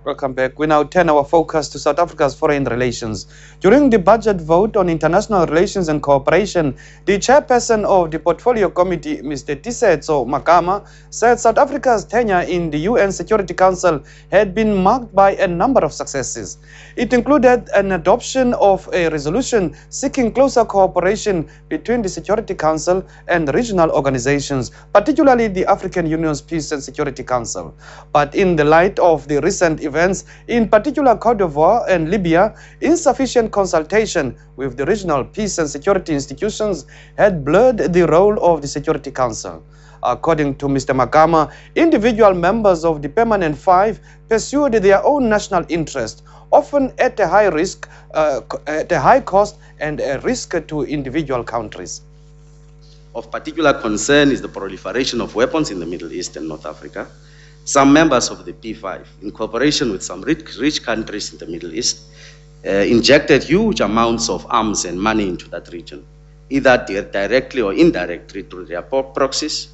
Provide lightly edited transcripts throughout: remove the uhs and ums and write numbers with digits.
Welcome back. We now turn our focus to South Africa's foreign relations. During the budget vote on international relations and cooperation, the chairperson of the Portfolio Committee, Mr. Tisetso Makama, said South Africa's tenure in the UN Security Council had been marked by a number of successes. It included an adoption of a resolution seeking closer cooperation between the Security Council and regional organizations, particularly the African Union's Peace and Security Council. But in the light of the recent events, in particular Cote d'Ivoire and Libya, insufficient consultation with the regional peace and security institutions had blurred the role of the Security Council. According to Mr. Makama, individual members of the Permanent Five pursued their own national interest, often at a high risk, at a high cost and a risk to individual countries. Of particular concern is the proliferation of weapons in the Middle East and North Africa. Some members of the P5, in cooperation with some rich countries in the Middle East, injected huge amounts of arms and money into that region, either directly or indirectly through their proxies,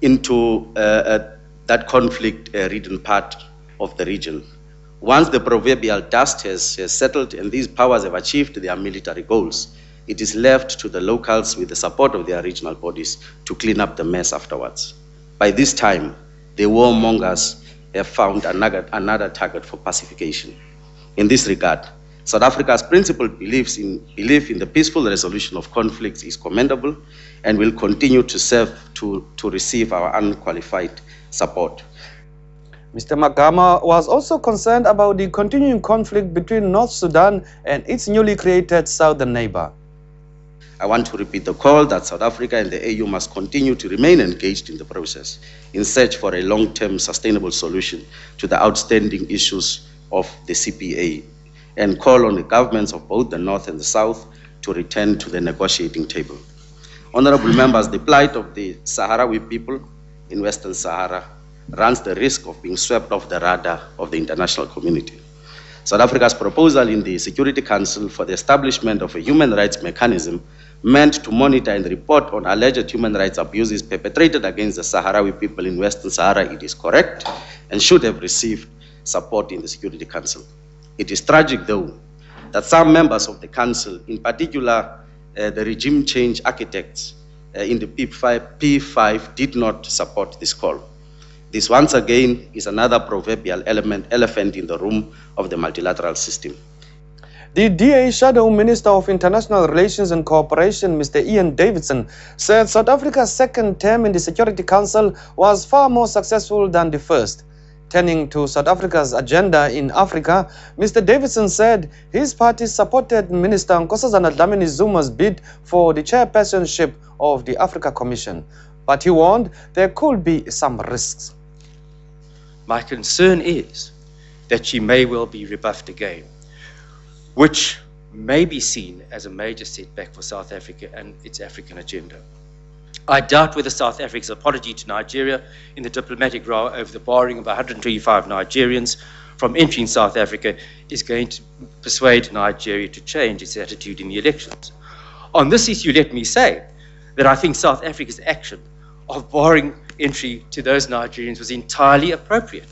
into that conflict-ridden part of the region. Once the proverbial dust has settled and these powers have achieved their military goals, it is left to the locals with the support of their regional bodies to clean up the mess afterwards. By this time, the warmongers have found another target for pacification. In this regard, South Africa's principled belief in the peaceful resolution of conflicts is commendable and will continue to serve to receive our unqualified support. Mr. Makama was also concerned about the continuing conflict between North Sudan and its newly created southern neighbor. I want to repeat the call that South Africa and the AU must continue to remain engaged in the process in search for a long-term sustainable solution to the outstanding issues of the CPA and call on the governments of both the North and the South to return to the negotiating table. Honorable members, the plight of the Sahrawi people in Western Sahara runs the risk of being swept off the radar of the international community. South Africa's proposal in the Security Council for the establishment of a human rights mechanism meant to monitor and report on alleged human rights abuses perpetrated against the Sahrawi people in Western Sahara, it is correct and should have received support in the Security Council. It is tragic, though, that some members of the Council, in particular the regime change architects in the P5, did not support this call. This, once again, is another proverbial elephant in the room of the multilateral system. The DA Shadow Minister of International Relations and Cooperation, Mr. Ian Davidson, said South Africa's second term in the Security Council was far more successful than the first. Turning to South Africa's agenda in Africa, Mr. Davidson said his party supported Minister Nkosazana Dlamini-Zuma's bid for the chairpersonship of the Africa Commission. But he warned there could be some risks. My concern is that she may well be rebuffed again, which may be seen as a major setback for South Africa and its African agenda. I doubt whether South Africa's apology to Nigeria in the diplomatic row over the barring of 125 Nigerians from entering South Africa is going to persuade Nigeria to change its attitude in the elections. On this issue, let me say that I think South Africa's action of barring entry to those Nigerians was entirely appropriate.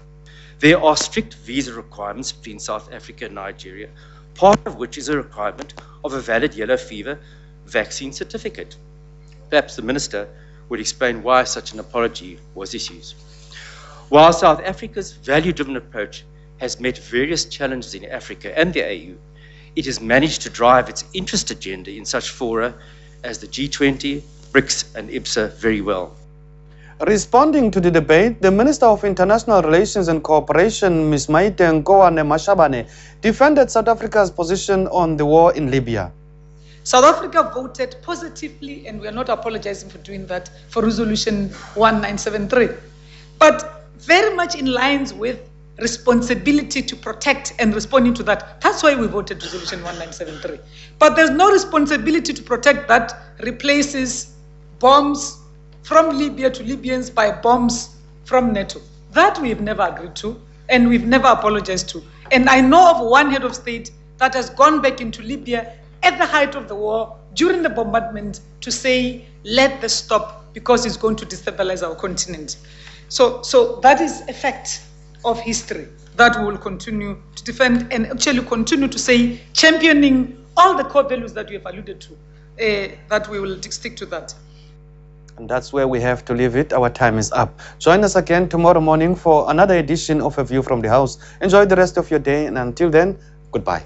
There are strict visa requirements between South Africa and Nigeria, part of which is a requirement of a valid yellow fever vaccine certificate. Perhaps the Minister would explain why such an apology was issued. While South Africa's value-driven approach has met various challenges in Africa and the AU, it has managed to drive its interest agenda in such fora as the G20, BRICS and IBSA very well. Responding to the debate, the Minister of International Relations and Cooperation, Ms. Maite Nkoane Mashabane, defended South Africa's position on the war in Libya. South Africa voted positively, and we are not apologizing for doing that, for Resolution 1973. But very much in lines with responsibility to protect and responding to that. That's why we voted Resolution 1973. But there's no responsibility to protect that replaces bombs from Libya to Libyans by bombs from NATO. That we've never agreed to, and we've never apologized to. And I know of one head of state that has gone back into Libya at the height of the war, during the bombardment, to say, let this stop because it's going to destabilize our continent. So that is a fact. of history that we will continue to defend and actually continue to say, championing all the core values that we have alluded to, that we will stick to that. And that's where we have to leave it. Our time is up. Join us again tomorrow morning for another edition of A View from the House. Enjoy the rest of your day, and until then, goodbye.